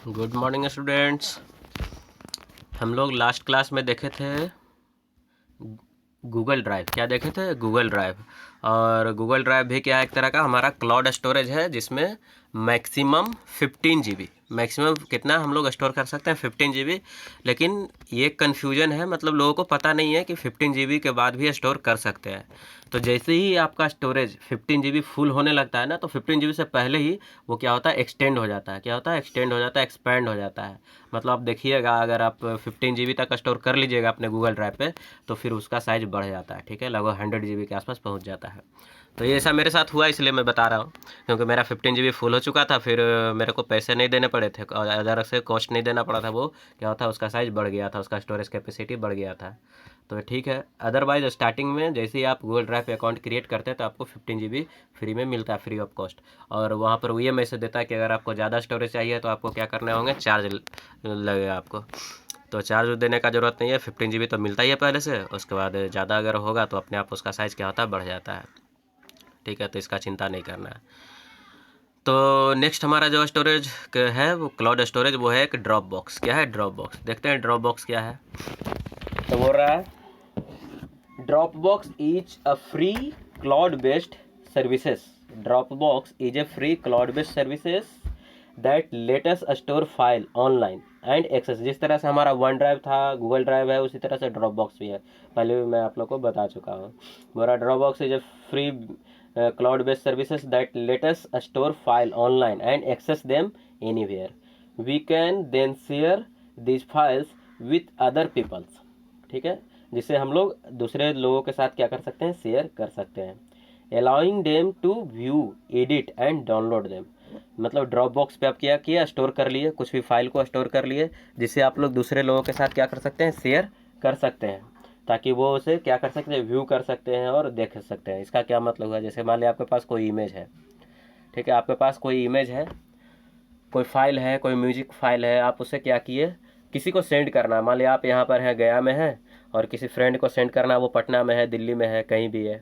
Good morning students. हम लोग last class में देखे थे गूगल ड्राइव। क्या देखे थे? Google drive. और गूगल ड्राइव भी क्या है, एक तरह का हमारा क्लाउड स्टोरेज है जिसमें मैक्सिमम 15 GB, मैक्सिमम कितना हम लोग स्टोर कर सकते हैं 15 GB। लेकिन ये कन्फ्यूजन है, मतलब लोगों को पता नहीं है कि 15 GB के बाद भी स्टोर कर सकते हैं। तो जैसे ही आपका स्टोरेज 15 GB फुल होने लगता है ना, तो 15 GB से पहले ही वो क्या होता है, एक्सटेंड हो जाता है। क्या होता है? एक्सटेंड हो जाता है, एक्सपैंड हो जाता है। मतलब आप देखिएगा, अगर आप 15 GB तक स्टोर कर लीजिएगा अपने गूगल ड्राइव पे, तो फिर उसका साइज़ बढ़ जाता है। ठीक है, लगभग 100 GB के आसपास पहुंच जाता है। तो ये ऐसा मेरे साथ हुआ, इसलिए मैं बता रहा हूँ, क्योंकि मेरा 15 GB फुल हो चुका था। फिर मेरे को पैसे नहीं देने पड़े थे और अदर से कॉस्ट नहीं देना पड़ा था। वो क्या होता है, उसका साइज़ बढ़ गया था, उसका स्टोरेज कैपेसिटी बढ़ गया था। तो ठीक है। अदरवाइज स्टार्टिंग में जैसे ही आप गूगल ड्राइव पे अकाउंट क्रिएट करते हैं तो आपको 15 GB फ्री में मिलता है, फ्री ऑफ कॉस्ट। और वहाँ पर वो ये मैसेज देता है कि अगर आपको ज़्यादा स्टोरेज चाहिए तो आपको क्या करने होंगे, चार्ज लगेगा आपको। तो चार्ज देने का ज़रूरत नहीं है, 15 GB तो मिलता ही है पहले से। उसके बाद ज़्यादा अगर होगा तो अपने आप उसका साइज़ क्या होता है, बढ़ जाता है। ठीक है, तो इसका चिंता नहीं करना है। तो नेक्स्ट हमारा जो स्टोरेज है वो क्लाउड स्टोरेज, वो है एक ड्रॉप बॉक्स। क्या है ड्रॉप बॉक्स? देखते हैं ड्रॉप बॉक्स क्या है। तो बोल रहा है Dropbox is a free cloud-based services. Dropbox is a free cloud-based services that let us store file online and access. जिस तरह से हमारा वन ड्राइव था, गूगल ड्राइव है, उसी तरह से ड्रॉपबॉक्स भी है। पहले भी मैं आप लोग को बता चुका हूँ। मेरा Dropbox is a free cloud based services that let us store file online and access them anywhere. We can then share these files with other people. ठीक है, जिससे हम लोग दूसरे लोगों के साथ क्या कर सकते हैं, शेयर कर सकते हैं। Allowing them to view, edit and download them. मतलब ड्रॉप बॉक्स पे आप क्या किया, स्टोर कर लिए, कुछ भी फाइल को स्टोर कर लिए, जिससे आप लोग दूसरे लोगों के साथ क्या कर सकते हैं, शेयर कर सकते हैं, ताकि वो उसे क्या कर सकते हैं, व्यू कर सकते हैं और देख सकते हैं। इसका क्या मतलब है, जैसे मान लिया आपके पास कोई इमेज है। ठीक है, आपके पास कोई इमेज है, कोई फाइल है, कोई म्यूजिक फाइल है, आप उसे क्या किए, किसी को सेंड करना है। मान लिया आप यहाँ पर हैं, गया में है, और किसी फ्रेंड को सेंड करना है, वो पटना में है, दिल्ली में है, कहीं भी है,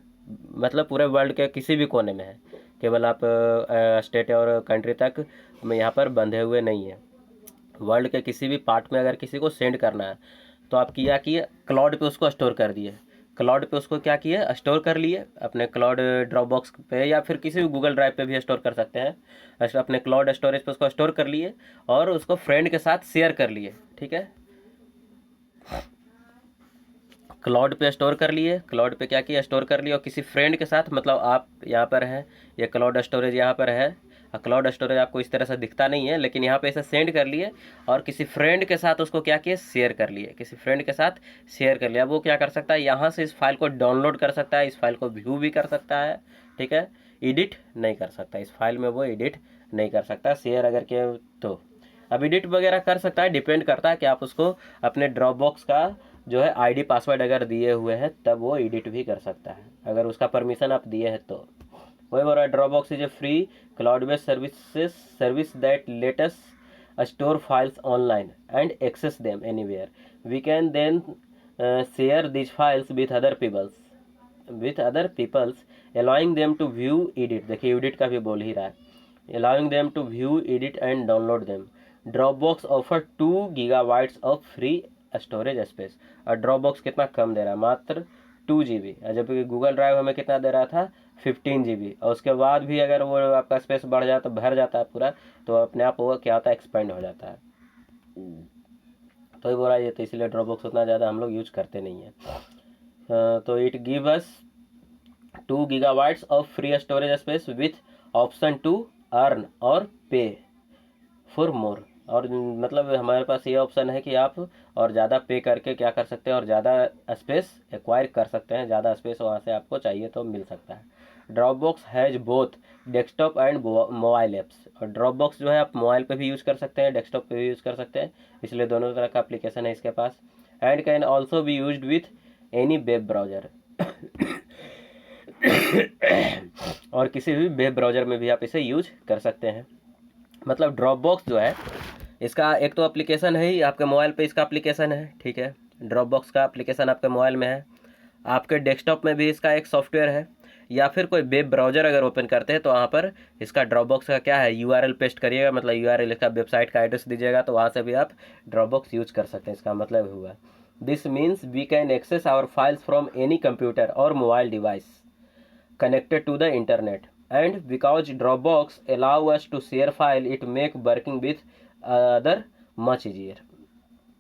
मतलब पूरे वर्ल्ड के किसी भी कोने में है। केवल आप स्टेट और कंट्री तक में यहाँ पर बंधे हुए नहीं है। वर्ल्ड के किसी भी पार्ट में अगर किसी को सेंड करना है तो आप किया कि क्लाउड पे उसको स्टोर कर दिए। क्लाउड पे उसको क्या किए, स्टोर कर लिए अपने क्लाउड ड्रॉप बॉक्स पे, या फिर किसी भी गूगल ड्राइव पे भी स्टोर कर सकते हैं। अपने क्लाउड स्टोरेज पे उसको स्टोर कर लिए और उसको फ्रेंड के साथ शेयर कर लिए। ठीक है, क्लाउड पे स्टोर कर लिए, क्लाउड पे क्या किया, स्टोर कर लिया, और किसी फ्रेंड के साथ, मतलब आप यहाँ पर हैं, ये क्लाउड स्टोरेज यहाँ पर है। क्लाउड स्टोरेज आपको इस तरह से दिखता नहीं है, लेकिन यहाँ पे इसे सेंड कर लिए और किसी फ्रेंड के साथ उसको क्या किए, शेयर कर लिए, किसी फ्रेंड के साथ शेयर कर लिया। वो क्या कर सकता है, यहाँ से इस फाइल को डाउनलोड कर सकता है, इस फाइल को व्यू भी कर सकता है। ठीक है, एडिट नहीं कर सकता, इस फाइल में वो एडिट नहीं कर सकता। शेयर अगर के तो अब एडिट वगैरह कर सकता है, डिपेंड करता है कि आप उसको अपने ड्रॉप बॉक्स का जो है आईडी पासवर्ड अगर दिए हुए हैं तब वो एडिट भी कर सकता है, अगर उसका परमिशन आप दिए हैं तो। वही बोल रहा है, Dropbox is a free cloud based service that let us store files online and access them anywhere. We can then share this files with other peoples allowing them to view, edit, देखिए edit का भी बोल ही रहा है, allowing them to view, edit and download them. Dropbox offer 2 GB of free storage space। और Dropbox कितना कम दे रहा है, मात्र 2 GB, जबकि गूगल ड्राइव हमें कितना दे रहा था, 15 GB। और उसके बाद भी अगर वो आपका स्पेस बढ़ जाता, भर जाता है पूरा, तो अपने आप वो क्या होता है, एक्सपेंड हो जाता है। तो ये बोल रहा है, तो इसलिए Dropbox उतना ज़्यादा हम लोग यूज करते नहीं है। तो it give us 2 GB of free storage space with option to earn और पे फॉर मोर। और मतलब हमारे पास ये ऑप्शन है कि आप और ज़्यादा पे करके क्या कर सकते हैं, और ज़्यादा स्पेस एक्वायर कर सकते हैं, ज़्यादा स्पेस वहाँ से आपको चाहिए तो मिल सकता है। Dropbox has both desktop and mobile apps. और ड्रॉपबॉक्स जो है आप मोबाइल पे भी यूज़ कर सकते हैं, डेस्कटॉप पे भी यूज़ कर सकते हैं, इसलिए दोनों तरह का एप्लीकेशन है इसके पास। And can also be use with any web browser. और किसी भी वेब ब्राउज़र में भी आप इसे यूज कर सकते हैं। मतलब ड्रॉपबॉक्स जो है, इसका एक तो एप्लीकेशन है ही, आपके मोबाइल पे इसका एप्लीकेशन है। ठीक है, ड्रॉपबॉक्स का एप्लीकेशन आपके मोबाइल में है, आपके डेस्कटॉप में भी इसका एक सॉफ्टवेयर है, या फिर कोई वेब ब्राउज़र अगर ओपन करते हैं तो वहाँ पर इसका ड्रॉपबॉक्स का क्या है, यूआरएल पेस्ट करिएगा, मतलब यूआरएल इसका वेबसाइट का एड्रेस दीजिएगा, तो वहाँ से भी आप ड्रॉपबॉक्स यूज कर सकते हैं। इसका मतलब हुआ this means we can access our files from any computer और mobile device connected to the internet, and because Dropbox allow us to share file it make working with other much easier।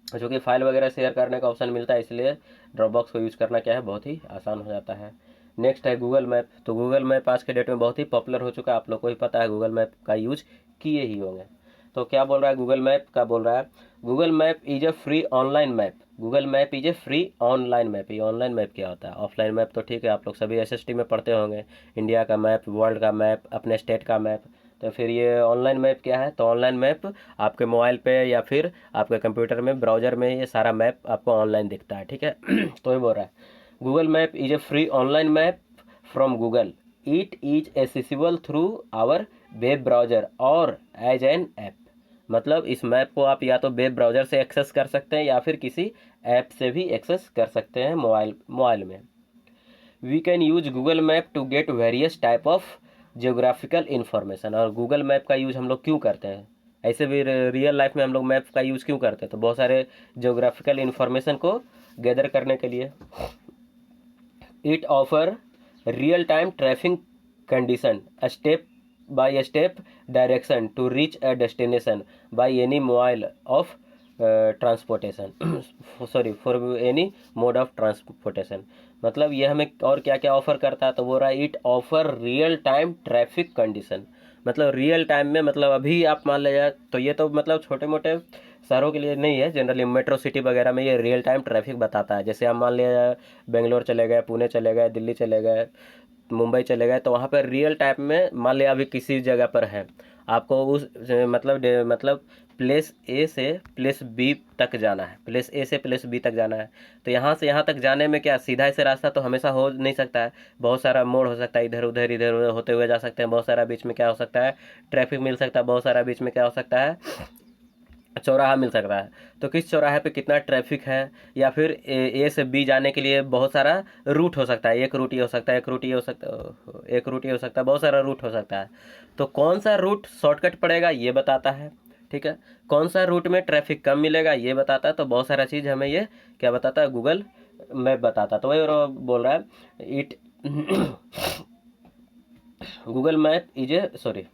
जो कि file वगैरह share करने का option मिलता है, इसलिए Dropbox को यूज़ करना क्या है, बहुत ही आसान हो जाता है। नेक्स्ट है गूगल मैप। तो गूगल मैप आज के डेट में बहुत ही पॉपुलर हो चुका है, आप लोग को ही पता है, गूगल मैप का यूज किए ही होंगे। तो क्या बोल रहा है गूगल मैप का, बोल रहा है Google map is a free online map. Google map is a free online map. ये ऑनलाइन मैप क्या होता है? ऑफलाइन मैप तो ठीक है, आप लोग सभी एसएसटी में पढ़ते होंगे, इंडिया का मैप, वर्ल्ड का मैप, अपने स्टेट का मैप। तो फिर ये ऑनलाइन मैप क्या है? तो ऑनलाइन मैप आपके मोबाइल पे या फिर आपके कंप्यूटर में, ब्राउज़र में ये सारा मैप आपको ऑनलाइन दिखता है, ठीक है। तो ये बोल रहा है Google map is a free online map from Google, it is accessible through our web browser और एज एन ऐप। मतलब इस मैप को आप या तो वेब ब्राउज़र से एक्सेस कर सकते हैं या फिर किसी ऐप से भी एक्सेस कर सकते हैं मोबाइल में। We can use Google map to get various type of geographical information. और गूगल मैप का यूज हम लोग क्यों करते हैं? ऐसे भी रियल लाइफ में हम लोग मैप का यूज़ क्यों करते हैं? तो बहुत सारे जियोग्राफिकल इन्फॉर्मेशन को गैदर करने के लिए। It offer real time traffic condition, step by step direction to reach a destination by any mobile of transportation sorry for any mode of transportation. मतलब ये हमें और क्या क्या ऑफर करता है? तो वो रहा it offer real time traffic condition. मतलब रियल टाइम में, मतलब अभी आप मान लिया, तो ये तो मतलब छोटे मोटे शहरों के लिए नहीं है, जनरली मेट्रो सिटी वगैरह में ये रियल टाइम ट्रैफिक बताता है। जैसे आप मान लिया बेंगलोर चले गए, पुणे चले गए, दिल्ली चले गए, मुंबई चले गए, तो वहाँ पर रियल टाइम में मान लिया अभी किसी जगह पर है, आपको उस मतलब प्लेस ए से प्लेस बी तक जाना है, प्लेस ए से प्लेस बी तक जाना है। तो यहाँ से यहाँ तक जाने में क्या सीधा ऐसे रास्ता तो हमेशा हो नहीं सकता है, बहुत सारा मोड़ हो सकता है, इधर उधर होते हुए जा सकते हैं, बहुत सारा बीच में क्या हो सकता है, ट्रैफिक मिल सकता है, बहुत सारा बीच में क्या हो सकता है, चौराहा मिल सकता है। तो किस चौराहे पे कितना ट्रैफिक है, या फिर ए से बी जाने के लिए बहुत सारा रूट हो सकता है, एक रूट ये हो सकता है, एक रूट ये हो सकता है, एक रूट ये हो सकता है, बहुत सारा रूट हो सकता है। तो कौन सा रूट शॉर्टकट पड़ेगा ये बताता है, ठीक है। कौन सा रूट में ट्रैफिक कम मिलेगा ये बताता है। तो बहुत सारा चीज़ हमें ये क्या बताता है, गूगल मैप बताता है। तो वही बोल रहा है it Google map is A sorry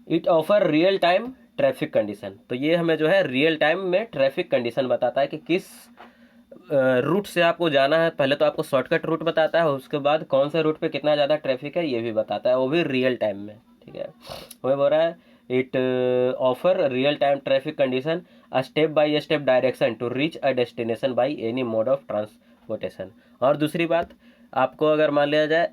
it offer real time traffic condition. तो ये हमें जो है रियल टाइम में ट्रैफिक कंडीशन बताता है कि किस रूट से आपको जाना है। पहले तो आपको शॉर्टकट रूट बताता है, उसके बाद कौन से रूट पे कितना ज़्यादा ट्रैफिक है ये भी बताता है, वो भी रियल टाइम में, ठीक है। वही बोल रहा है it offer real time traffic condition, a step by step direction to reach a destination by any mode of transportation. और दूसरी बात, आपको अगर मान लिया जाए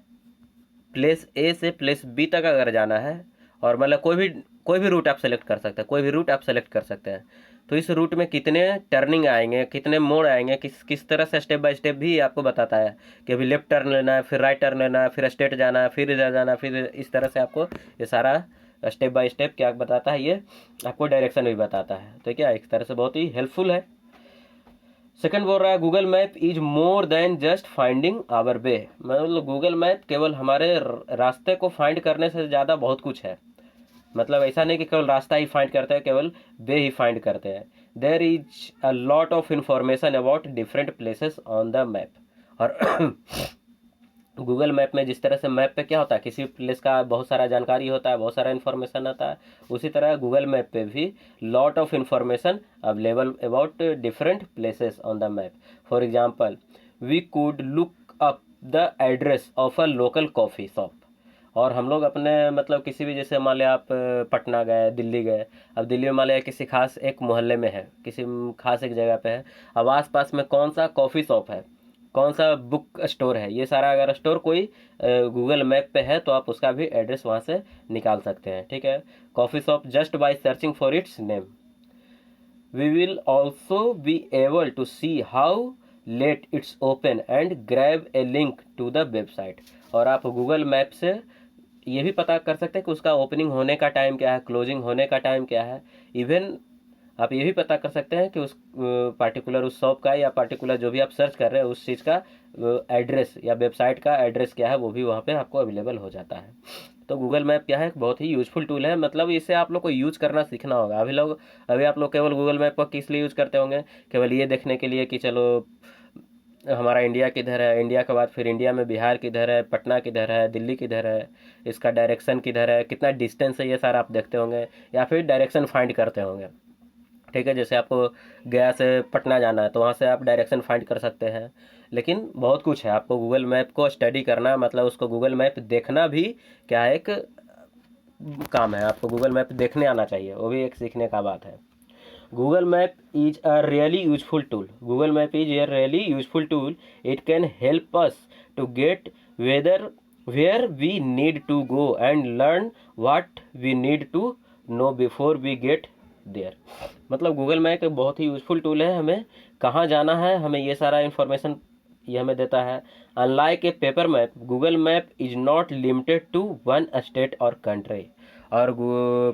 प्लेस ए से प्लेस बी तक अगर जाना है, और मतलब कोई भी रूट आप सेलेक्ट कर सकते हैं, कोई भी रूट आप सेलेक्ट कर सकते हैं, तो इस रूट में कितने टर्निंग आएंगे, कितने मोड़ आएंगे, किस तरह से स्टेप बाय स्टेप भी आपको बताता है कि अभी लेफ्ट टर्न लेना है, फिर राइट टर्न लेना है, फिर स्ट्रेट जाना है, फिर इधर जाना है, फिर इस तरह से आपको ये सारा स्टेप बाय स्टेप क्या बताता है, ये आपको डायरेक्शन भी बताता है। तो क्या एक तरह से बहुत ही हेल्पफुल है। सेकंड बोल रहा है Google map is more than just finding our way. मतलब गूगल मैप केवल हमारे रास्ते को फाइंड करने से ज़्यादा बहुत कुछ है। मतलब ऐसा नहीं कि केवल रास्ता ही फाइंड करते हैं, केवल वे ही फाइंड करते हैं। There is a lot of information about different places on the map. और गूगल मैप में जिस तरह से मैप पे क्या होता है, किसी प्लेस का बहुत सारा जानकारी होता है, बहुत सारा इन्फॉर्मेशन आता है, उसी तरह गूगल मैप पे भी lot of information available about different places on the map. For example we could look up the address of a local coffee shop. और हम लोग अपने मतलब किसी भी, जैसे मान लिया आप पटना गए, दिल्ली गए, अब दिल्ली में मान लिया किसी खास एक मोहल्ले में है, किसी खास एक जगह पे है, अब आसपास में कौन सा कॉफ़ी शॉप है, कौन सा बुक स्टोर है, ये सारा अगर स्टोर कोई गूगल मैप पे है तो आप उसका भी एड्रेस वहाँ से निकाल सकते हैं, ठीक है। Coffee shop just by searching for its name. We will also be able to see how late it's open and grab a link to the website. और आप गूगल मैप से ये भी पता कर सकते हैं कि उसका ओपनिंग होने का टाइम क्या है, क्लोजिंग होने का टाइम क्या है। इवन आप ये भी पता कर सकते हैं कि उस पार्टिकुलर उस शॉप का या पार्टिकुलर जो भी आप सर्च कर रहे हैं उस चीज़ का एड्रेस या वेबसाइट का एड्रेस क्या है वो भी वहाँ पे आपको अवेलेबल हो जाता है। तो गूगल मैप क्या है, एक बहुत ही यूजफुल टूल है। मतलब इसे आप लोग को यूज़ करना सीखना होगा। अभी आप लोग केवल गूगल मैप को किस लिए यूज़ करते होंगे, केवल ये देखने के लिए कि चलो हमारा इंडिया किधर है, इंडिया के बाद फिर इंडिया में बिहार किधर है, पटना किधर है, दिल्ली किधर है, इसका डायरेक्शन किधर है, कितना डिस्टेंस है, ये सारा आप देखते होंगे। या फिर डायरेक्शन फाइंड करते होंगे। ठीक है, जैसे आपको गया से पटना जाना है तो वहाँ से आप डायरेक्शन फाइंड कर सकते हैं। लेकिन बहुत कुछ है, आपको गूगल मैप को स्टडी करना, मतलब उसको गूगल मैप देखना भी क्या है, एक काम है। आपको गूगल मैप देखने आना चाहिए, वो भी एक सीखने का बात है। Google Map is a really useful tool. Google Map is a really useful tool. It can help us to get where we need to go and learn what we need to know before we get there. मतलब Google map एक बहुत ही useful tool है। हमें कहाँ जाना है, हमें ये सारा इन्फॉर्मेशन ये हमें देता है। Unlike a paper map, Google map is not limited to one state और कंट्री। और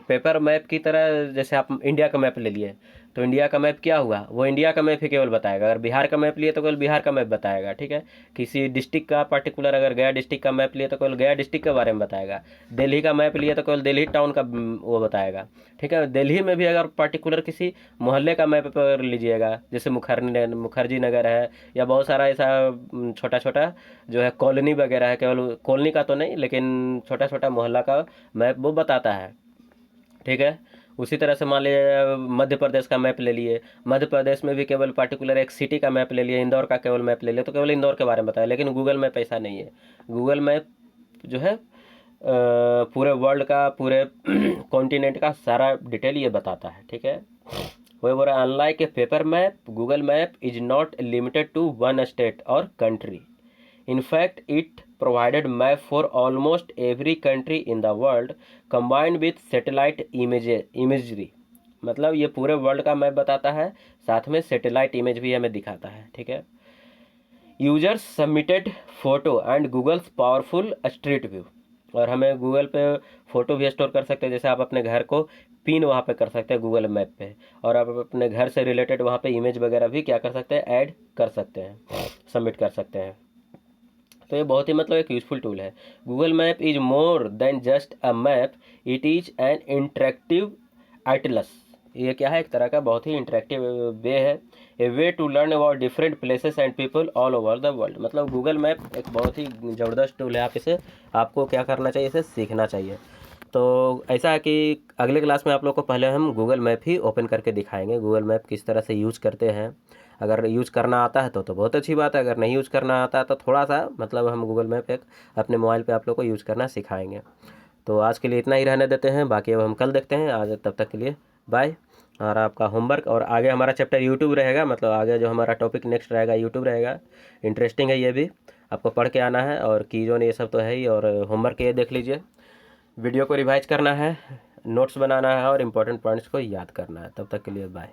पेपर मैप की तरह जैसे आप इंडिया का मैप ले लिए तो इंडिया का मैप क्या हुआ, वो इंडिया का मैप ही केवल बताएगा। अगर बिहार का मैप लिए तो केवल बिहार का मैप बताएगा। ठीक है, किसी डिस्ट्रिक्ट का पर्टिकुलर अगर गया डिस्ट्रिक्ट का मैप लिए तो केवल गया डिस्ट्रिक्ट के बारे में बताएगा। दिल्ली का मैप लिए तो केवल दिल्ली टाउन का वो बताएगा। ठीक है, दिल्ली में भी अगर पर्टिकुलर किसी मोहल्ले का मैप पर लीजिएगा, जैसे मुखर्जी नगर है या बहुत सारा ऐसा छोटा छोटा जो है कॉलोनी वगैरह है, केवल कॉलोनी का तो नहीं लेकिन छोटा छोटा मोहल्ला का मैप वो बताता है। ठीक है, उसी तरह से मान लीजिए मध्य प्रदेश का मैप ले लिए, मध्य प्रदेश में भी केवल पर्टिकुलर एक सिटी का मैप ले लिए, इंदौर का केवल मैप ले लिए तो केवल इंदौर के बारे में बताया। लेकिन गूगल मैप ऐसा नहीं है। गूगल मैप जो है पूरे वर्ल्ड का, पूरे कॉन्टिनेंट का सारा डिटेल ये बताता है। ठीक है, वही बोल रहा है, unlike a paper map Google map is not limited to one state और country. In fact, it provided map for almost every country in the world combined with satellite imagery। मतलब ये पूरे वर्ल्ड का मैप बताता है, साथ में satellite image भी हमें दिखाता है। ठीक है, users submitted photo and Google's powerful street view. और हमें गूगल पे फ़ोटो भी स्टोर कर सकते हैं, जैसे आप अपने घर को पिन वहाँ पे कर सकते हैं गूगल मैप पे, और आप अपने घर से रिलेटेड वहाँ पे इमेज वगैरह भी क्या कर सकते हैं, ऐड कर सकते हैं, सबमिट कर सकते हैं। तो ये बहुत ही मतलब एक यूज़फुल टूल है। Google map is more than just a map, it is an interactive Atlas. ये क्या है, एक तरह का बहुत ही इंटरेक्टिव वे है, a way to learn about different places and people all over the world. मतलब गूगल मैप एक बहुत ही ज़बरदस्त टूल है। आप इसे, आपको क्या करना चाहिए, इसे सीखना चाहिए। तो ऐसा है कि अगले क्लास में आप लोग को पहले हम गूगल मैप ही ओपन करके दिखाएंगे, गूगल मैप किस तरह से यूज़ करते हैं। अगर यूज़ करना आता है तो बहुत अच्छी बात है, अगर नहीं यूज़ करना आता है तो थोड़ा सा मतलब हम गूगल मैप एक अपने मोबाइल पे आप लोग को यूज़ करना सिखाएंगे। तो आज के लिए इतना ही रहने देते हैं, बाकी अब हम कल देखते हैं। आज तब तक के लिए बाय। और आपका होमवर्क, और आगे हमारा चैप्टर यूट्यूब रहेगा, मतलब आगे जो हमारा टॉपिक नेक्स्ट रहेगा यूट्यूब रहेगा। इंटरेस्टिंग है, ये भी आपको पढ़ के आना है, और कीज़ोन ये सब तो है ही, और होमवर्क ये देख लीजिए। वीडियो को रिवाइज करना है, नोट्स बनाना है, और इम्पोर्टेंट पॉइंट्स को याद करना है। तब तक के लिए बाय।